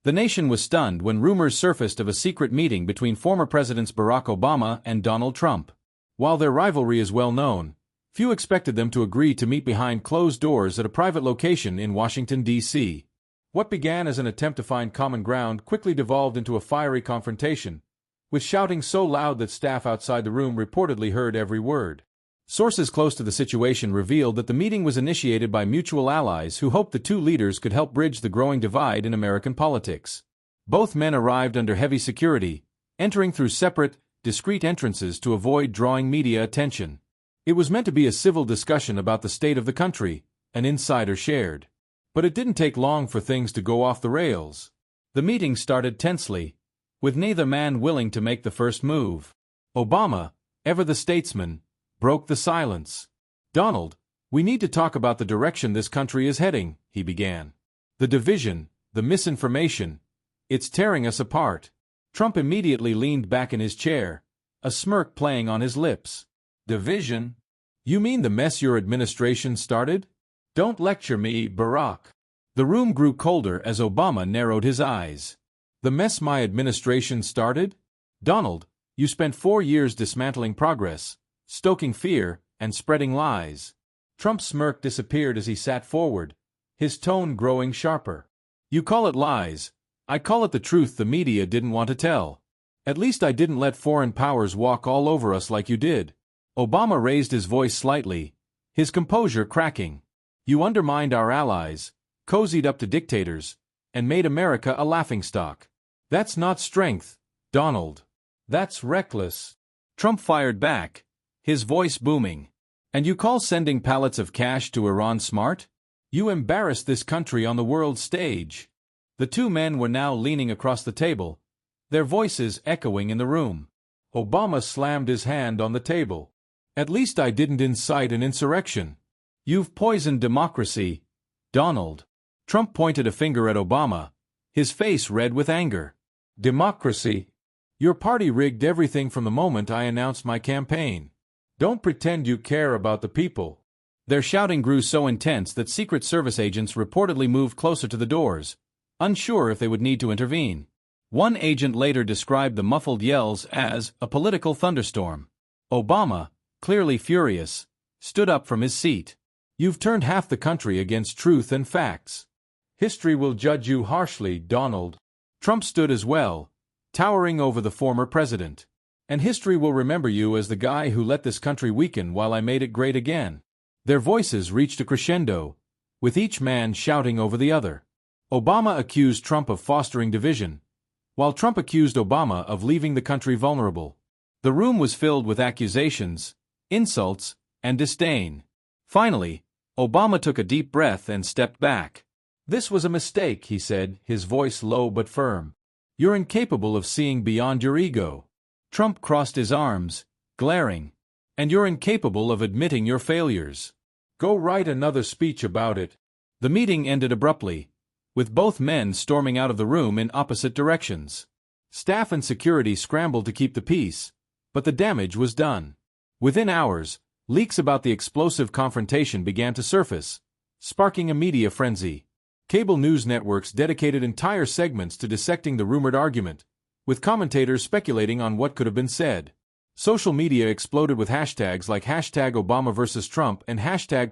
The nation was stunned when rumors surfaced of a secret meeting between former Presidents Barack Obama and Donald Trump. While their rivalry is well known, few expected them to agree to meet behind closed doors at a private location in Washington, D.C. What began as an attempt to find common ground quickly devolved into a fiery confrontation, with shouting so loud that staff outside the room reportedly heard every word. Sources close to the situation revealed that the meeting was initiated by mutual allies who hoped the two leaders could help bridge the growing divide in American politics. Both men arrived under heavy security, entering through separate, discreet entrances to avoid drawing media attention. It was meant to be a civil discussion about the state of the country, an insider shared. But it didn't take long for things to go off the rails. The meeting started tensely, with neither man willing to make the first move. Obama, ever the statesman, broke the silence. "Donald, we need to talk about the direction this country is heading," he began. "The division, the misinformation, it's tearing us apart." Trump immediately leaned back in his chair, a smirk playing on his lips. "Division? You mean the mess your administration started? Don't lecture me, Barack." The room grew colder as Obama narrowed his eyes. "The mess my administration started? Donald, you spent 4 years dismantling progress, stoking fear, and spreading lies." Trump's smirk disappeared as he sat forward, his tone growing sharper. "You call it lies. I call it the truth the media didn't want to tell. At least I didn't let foreign powers walk all over us like you did." Obama raised his voice slightly, his composure cracking. "You undermined our allies, cozied up to dictators, and made America a laughingstock. That's not strength, Donald. That's reckless." Trump fired back, his voice booming. "And you call sending pallets of cash to Iran smart? You embarrassed this country on the world stage." The two men were now leaning across the table, their voices echoing in the room. Obama slammed his hand on the table. "At least I didn't incite an insurrection. You've poisoned democracy, Donald." Trump pointed a finger at Obama, his face red with anger. "Democracy? Your party rigged everything from the moment I announced my campaign. Don't pretend you care about the people." Their shouting grew so intense that Secret Service agents reportedly moved closer to the doors, unsure if they would need to intervene. One agent later described the muffled yells as a political thunderstorm. Obama, clearly furious, stood up from his seat. "You've turned half the country against truth and facts. History will judge you harshly, Donald." Trump stood as well, towering over the former president. "And history will remember you as the guy who let this country weaken while I made it great again." Their voices reached a crescendo, with each man shouting over the other. Obama accused Trump of fostering division, while Trump accused Obama of leaving the country vulnerable. The room was filled with accusations, insults, and disdain. Finally, Obama took a deep breath and stepped back. "This was a mistake," he said, his voice low but firm. "You're incapable of seeing beyond your ego." Trump crossed his arms, glaring. "And you're incapable of admitting your failures. Go write another speech about it." The meeting ended abruptly, with both men storming out of the room in opposite directions. Staff and security scrambled to keep the peace, but the damage was done. Within hours, leaks about the explosive confrontation began to surface, sparking a media frenzy. Cable news networks dedicated entire segments to dissecting the rumored argument, with commentators speculating on what could have been said. Social media exploded with hashtags like #Obama vs. Trump and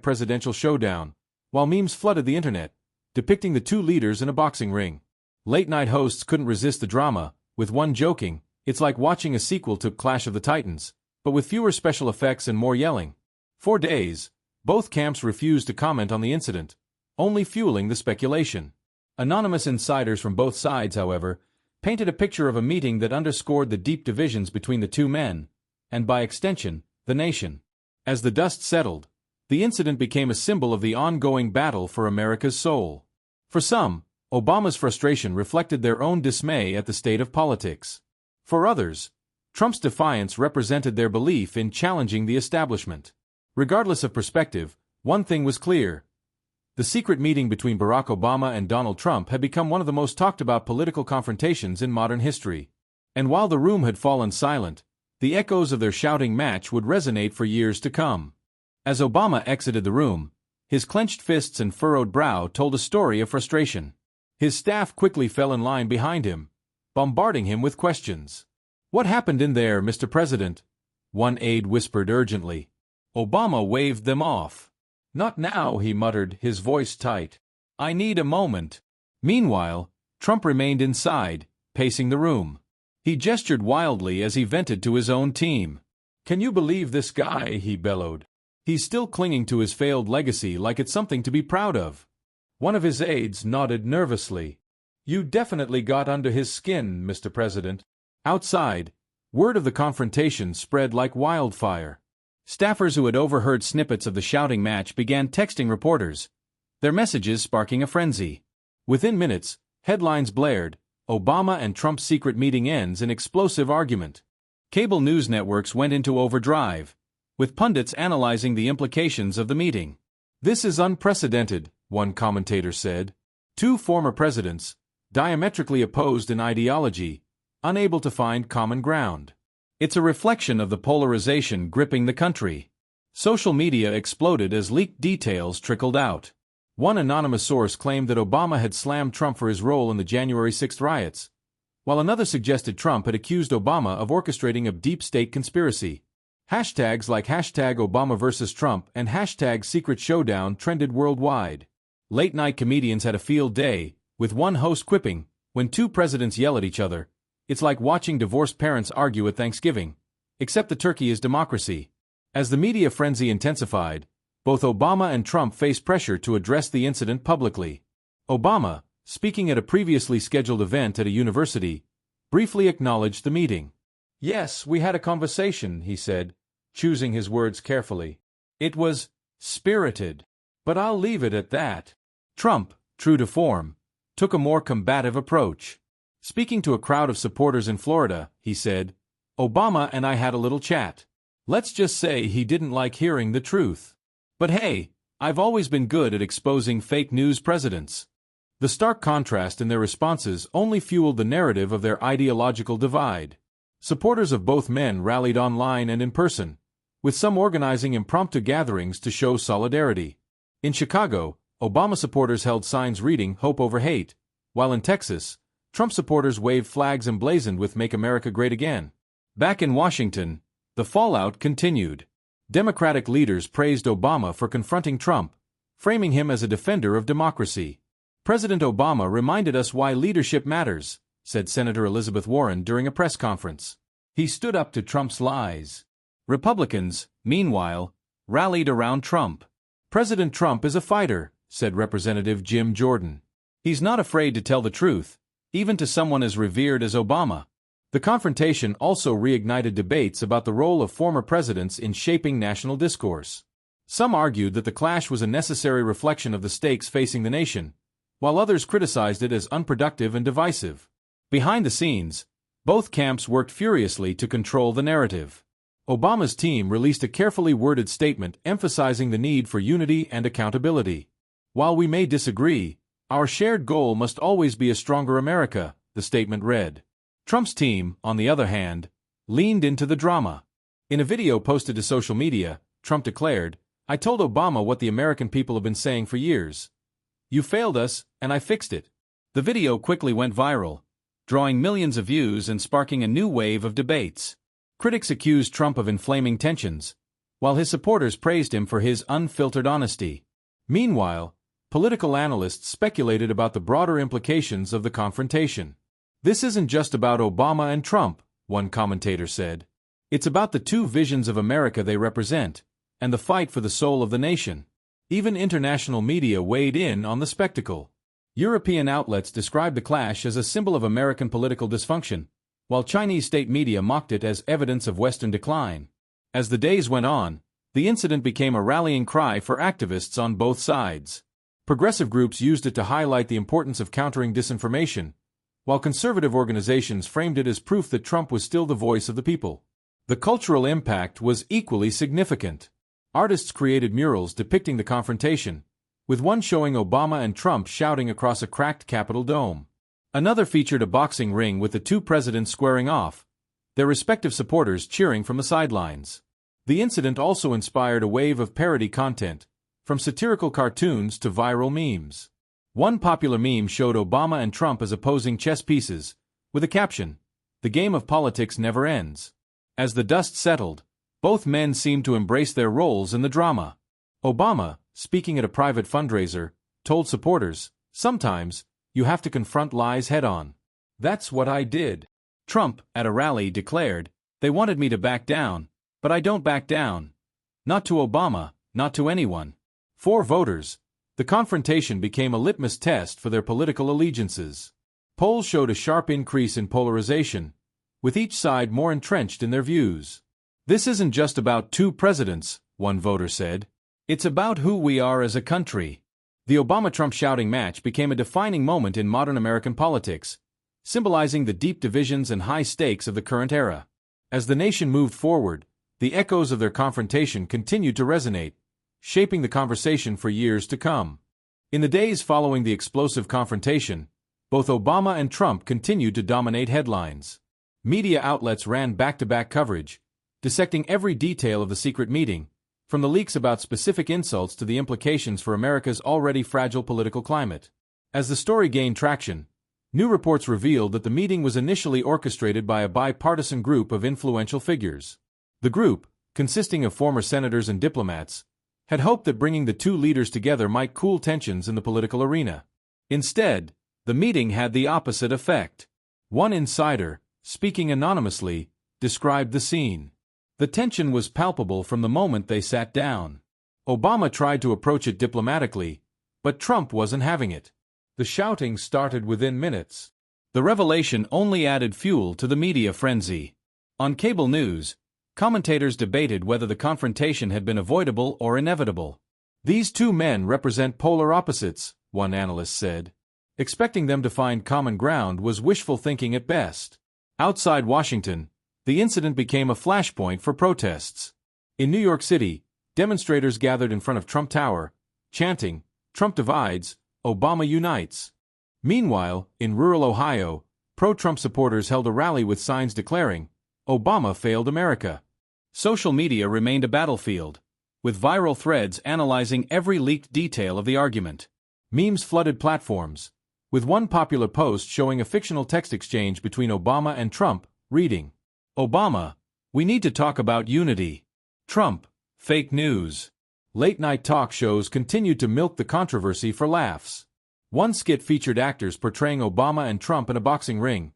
#Presidential Showdown, while memes flooded the internet, depicting the two leaders in a boxing ring. Late-night hosts couldn't resist the drama, with one joking, "It's like watching a sequel to Clash of the Titans, but with fewer special effects and more yelling." For days, both camps refused to comment on the incident, only fueling the speculation. Anonymous insiders from both sides, however, painted a picture of a meeting that underscored the deep divisions between the two men, and by extension, the nation. As the dust settled, the incident became a symbol of the ongoing battle for America's soul. For some, Obama's frustration reflected their own dismay at the state of politics. For others, Trump's defiance represented their belief in challenging the establishment. Regardless of perspective, one thing was clear. The secret meeting between Barack Obama and Donald Trump had become one of the most talked-about political confrontations in modern history. And while the room had fallen silent, the echoes of their shouting match would resonate for years to come. As Obama exited the room, his clenched fists and furrowed brow told a story of frustration. His staff quickly fell in line behind him, bombarding him with questions. "What happened in there, Mr. President?" one aide whispered urgently. Obama waved them off. "Not now," he muttered, his voice tight. "I need a moment." Meanwhile, Trump remained inside, pacing the room. He gestured wildly as he vented to his own team. "Can you believe this guy?" he bellowed. "He's still clinging to his failed legacy like it's something to be proud of." One of his aides nodded nervously. "You definitely got under his skin, Mr. President." Outside, word of the confrontation spread like wildfire. Staffers who had overheard snippets of the shouting match began texting reporters, their messages sparking a frenzy. Within minutes, headlines blared, "Obama and Trump's secret meeting ends in explosive argument." Cable news networks went into overdrive, with pundits analyzing the implications of the meeting. "This is unprecedented," one commentator said. "Two former presidents, diametrically opposed in ideology, unable to find common ground. It's a reflection of the polarization gripping the country." Social media exploded as leaked details trickled out. One anonymous source claimed that Obama had slammed Trump for his role in the January 6th riots, while another suggested Trump had accused Obama of orchestrating a deep state conspiracy. Hashtags like #Obama versus Trump and #Secret Showdown trended worldwide. Late-night comedians had a field day, with one host quipping, "When two presidents yell at each other, it's like watching divorced parents argue at Thanksgiving, except the turkey is democracy." As the media frenzy intensified, both Obama and Trump faced pressure to address the incident publicly. Obama, speaking at a previously scheduled event at a university, briefly acknowledged the meeting. "Yes, we had a conversation," he said, choosing his words carefully. "It was spirited. But I'll leave it at that." Trump, true to form, took a more combative approach. Speaking to a crowd of supporters in Florida, he said, "Obama and I had a little chat. Let's just say he didn't like hearing the truth. But hey, I've always been good at exposing fake news presidents." The stark contrast in their responses only fueled the narrative of their ideological divide. Supporters of both men rallied online and in person, with some organizing impromptu gatherings to show solidarity. In Chicago, Obama supporters held signs reading "Hope over Hate," while in Texas, Trump supporters waved flags emblazoned with "Make America Great Again." Back in Washington, the fallout continued. Democratic leaders praised Obama for confronting Trump, framing him as a defender of democracy. "President Obama reminded us why leadership matters," said Senator Elizabeth Warren during a press conference. "He stood up to Trump's lies." Republicans, meanwhile, rallied around Trump. "President Trump is a fighter," said Representative Jim Jordan. "He's not afraid to tell the truth, even to someone as revered as Obama." The confrontation also reignited debates about the role of former presidents in shaping national discourse. Some argued that the clash was a necessary reflection of the stakes facing the nation, while others criticized it as unproductive and divisive. Behind the scenes, both camps worked furiously to control the narrative. Obama's team released a carefully worded statement emphasizing the need for unity and accountability. "While we may disagree, our shared goal must always be a stronger America," the statement read. Trump's team, on the other hand, leaned into the drama. In a video posted to social media, Trump declared, "I told Obama what the American people have been saying for years. You failed us, and I fixed it." The video quickly went viral, drawing millions of views and sparking a new wave of debates. Critics accused Trump of inflaming tensions, while his supporters praised him for his unfiltered honesty. Meanwhile, political analysts speculated about the broader implications of the confrontation. "This isn't just about Obama and Trump," one commentator said. "It's about the two visions of America they represent, and the fight for the soul of the nation." Even international media weighed in on the spectacle. European outlets described the clash as a symbol of American political dysfunction, while Chinese state media mocked it as evidence of Western decline. As the days went on, the incident became a rallying cry for activists on both sides. Progressive groups used it to highlight the importance of countering disinformation, while conservative organizations framed it as proof that Trump was still the voice of the people. The cultural impact was equally significant. Artists created murals depicting the confrontation, with one showing Obama and Trump shouting across a cracked Capitol dome. Another featured a boxing ring with the two presidents squaring off, their respective supporters cheering from the sidelines. The incident also inspired a wave of parody content, from satirical cartoons to viral memes. One popular meme showed Obama and Trump as opposing chess pieces, with a caption, "The game of politics never ends." As the dust settled, both men seemed to embrace their roles in the drama. Obama, speaking at a private fundraiser, told supporters, "Sometimes, you have to confront lies head-on. That's what I did." Trump, at a rally, declared, "They wanted me to back down, but I don't back down. Not to Obama, not to anyone." For voters, the confrontation became a litmus test for their political allegiances. Polls showed a sharp increase in polarization, with each side more entrenched in their views. "This isn't just about two presidents," one voter said. "It's about who we are as a country." The Obama-Trump shouting match became a defining moment in modern American politics, symbolizing the deep divisions and high stakes of the current era. As the nation moved forward, the echoes of their confrontation continued to resonate, shaping the conversation for years to come. In the days following the explosive confrontation, both Obama and Trump continued to dominate headlines. Media outlets ran back-to-back coverage, dissecting every detail of the secret meeting, from the leaks about specific insults to the implications for America's already fragile political climate. As the story gained traction, new reports revealed that the meeting was initially orchestrated by a bipartisan group of influential figures. The group, consisting of former senators and diplomats, had hoped that bringing the two leaders together might cool tensions in the political arena. Instead, the meeting had the opposite effect. One insider, speaking anonymously, described the scene. "The tension was palpable from the moment they sat down. Obama tried to approach it diplomatically, but Trump wasn't having it. The shouting started within minutes." The revelation only added fuel to the media frenzy. On cable news, commentators debated whether the confrontation had been avoidable or inevitable. "These two men represent polar opposites," one analyst said. Expecting them to find common ground was wishful thinking at best. Outside Washington, the incident became a flashpoint for protests. In New York City, demonstrators gathered in front of Trump Tower, chanting, "Trump divides, Obama unites." Meanwhile, in rural Ohio, pro-Trump supporters held a rally with signs declaring, "Obama failed America." Social media remained a battlefield, with viral threads analyzing every leaked detail of the argument. Memes flooded platforms, with one popular post showing a fictional text exchange between Obama and Trump, reading, "Obama, we need to talk about unity." Trump, "Fake news." Late-night talk shows continued to milk the controversy for laughs. One skit featured actors portraying Obama and Trump in a boxing ring,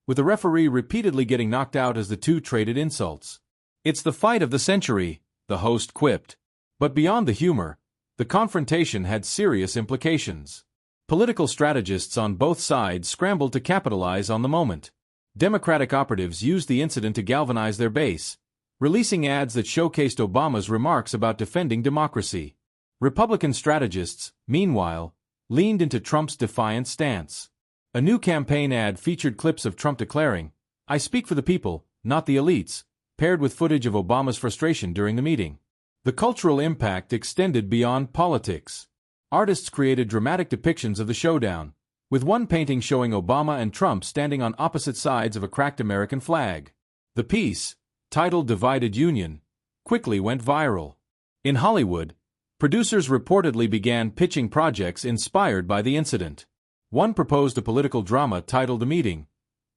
with the referee repeatedly getting knocked out as the two traded insults. "It's the fight of the century," the host quipped. But beyond the humor, the confrontation had serious implications. Political strategists on both sides scrambled to capitalize on the moment. Democratic operatives used the incident to galvanize their base, releasing ads that showcased Obama's remarks about defending democracy. Republican strategists, meanwhile, leaned into Trump's defiant stance. A new campaign ad featured clips of Trump declaring, "I speak for the people, not the elites," paired with footage of Obama's frustration during the meeting. The cultural impact extended beyond politics. Artists created dramatic depictions of the showdown, with one painting showing Obama and Trump standing on opposite sides of a cracked American flag. The piece, titled "Divided Union," quickly went viral. In Hollywood, producers reportedly began pitching projects inspired by the incident. One proposed a political drama titled "The Meeting,"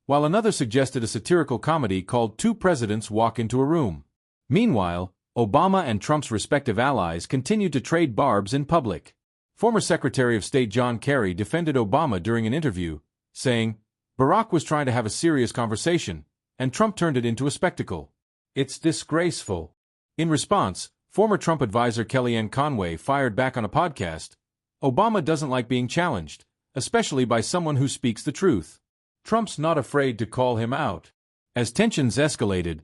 while another suggested a satirical comedy called "Two Presidents Walk into a Room." Meanwhile, Obama and Trump's respective allies continued to trade barbs in public. Former Secretary of State John Kerry defended Obama during an interview, saying, "Barack was trying to have a serious conversation, and Trump turned it into a spectacle. It's disgraceful." In response, former Trump advisor Kellyanne Conway fired back on a podcast, "Obama doesn't like being challenged, especially by someone who speaks the truth. Trump's not afraid to call him out." As tensions escalated,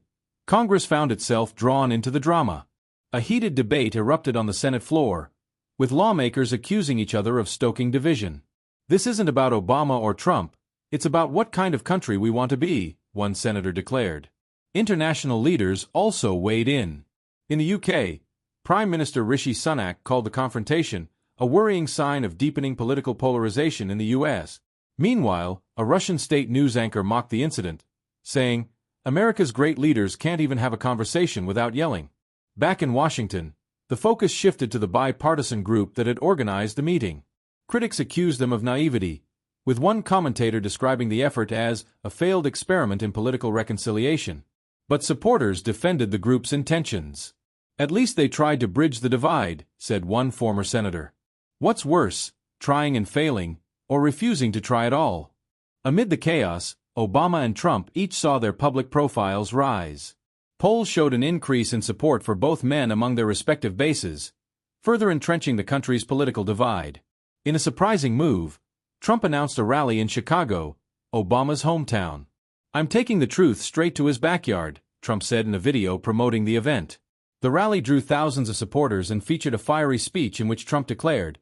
Congress found itself drawn into the drama. A heated debate erupted on the Senate floor, with lawmakers accusing each other of stoking division. "This isn't about Obama or Trump, it's about what kind of country we want to be," one senator declared. International leaders also weighed in. In the UK, Prime Minister Rishi Sunak called the confrontation a worrying sign of deepening political polarization in the US. Meanwhile, a Russian state news anchor mocked the incident, saying, "America's great leaders can't even have a conversation without yelling." Back in Washington, the focus shifted to the bipartisan group that had organized the meeting. Critics accused them of naivety, with one commentator describing the effort as a failed experiment in political reconciliation. But supporters defended the group's intentions. At least they tried to bridge the divide, said one former senator. What's worse, trying and failing, or refusing to try at all? Amid the chaos, Obama and Trump each saw their public profiles rise. Polls showed an increase in support for both men among their respective bases, further entrenching the country's political divide. In a surprising move, Trump announced a rally in Chicago, Obama's hometown. "I'm taking the truth straight to his backyard," Trump said in a video promoting the event. The rally drew thousands of supporters and featured a fiery speech in which Trump declared,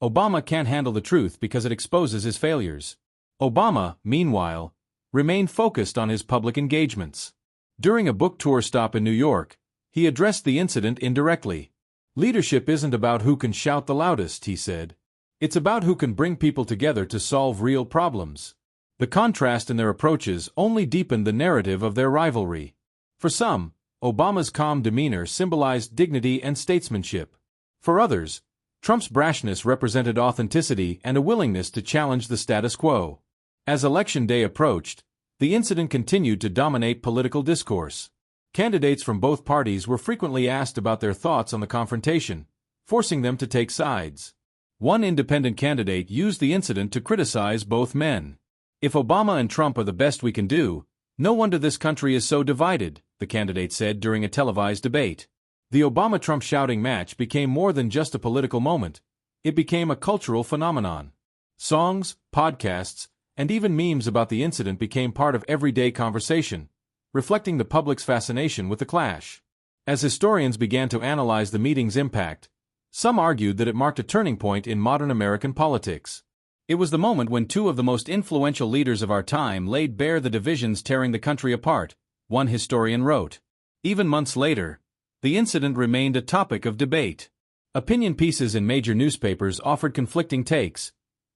"Obama can't handle the truth because it exposes his failures." Obama, meanwhile, remained focused on his public engagements. During a book tour stop in New York, he addressed the incident indirectly. "Leadership isn't about who can shout the loudest," he said. "It's about who can bring people together to solve real problems." The contrast in their approaches only deepened the narrative of their rivalry. For some, Obama's calm demeanor symbolized dignity and statesmanship. For others, Trump's brashness represented authenticity and a willingness to challenge the status quo. As Election Day approached, the incident continued to dominate political discourse. Candidates from both parties were frequently asked about their thoughts on the confrontation, forcing them to take sides. One independent candidate used the incident to criticize both men. "If Obama and Trump are the best we can do, no wonder this country is so divided," the candidate said during a televised debate. The Obama-Trump shouting match became more than just a political moment. It became a cultural phenomenon. Songs, podcasts, and even memes about the incident became part of everyday conversation, reflecting the public's fascination with the clash. As historians began to analyze the meeting's impact, some argued that it marked a turning point in modern American politics. It was the moment when two of the most influential leaders of our time laid bare the divisions tearing the country apart, one historian wrote. Even months later, the incident remained a topic of debate. Opinion pieces in major newspapers offered conflicting takes,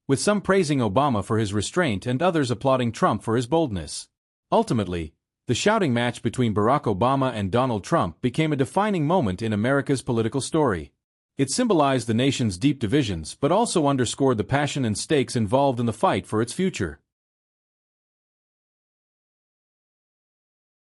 with some praising Obama for his restraint and others applauding Trump for his boldness. Ultimately, the shouting match between Barack Obama and Donald Trump became a defining moment in America's political story. It symbolized the nation's deep divisions but also underscored the passion and stakes involved in the fight for its future.